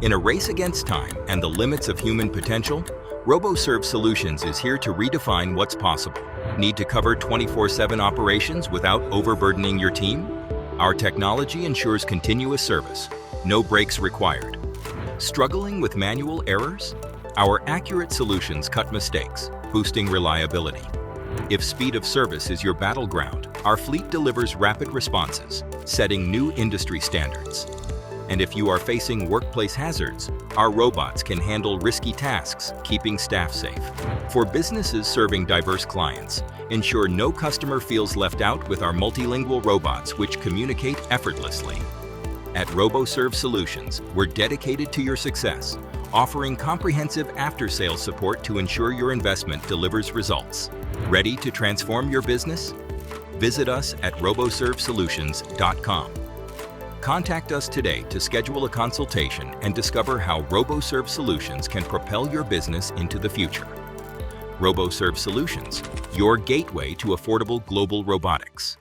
In a race against time and the limits of human potential, Roboserv Solutions is here to redefine what's possible. Need to cover 24/7 operations without overburdening your team? Our technology ensures continuous service, no breaks required. Struggling with manual errors? Our accurate solutions cut mistakes, boosting reliability. If speed of service is your battleground, our fleet delivers rapid responses, setting new industry standards. And if you are facing workplace hazards, our robots can handle risky tasks, keeping staff safe. For businesses serving diverse clients, ensure no customer feels left out with our multilingual robots which communicate effortlessly. At Roboserv Solutions, we're dedicated to your success, offering comprehensive after-sales support to ensure your investment delivers results. Ready to transform your business? Visit us at roboservsolutions.com. Contact us today to schedule a consultation and discover how Roboserv Solutions can propel your business into the future. Roboserv Solutions, your gateway to affordable global robotics.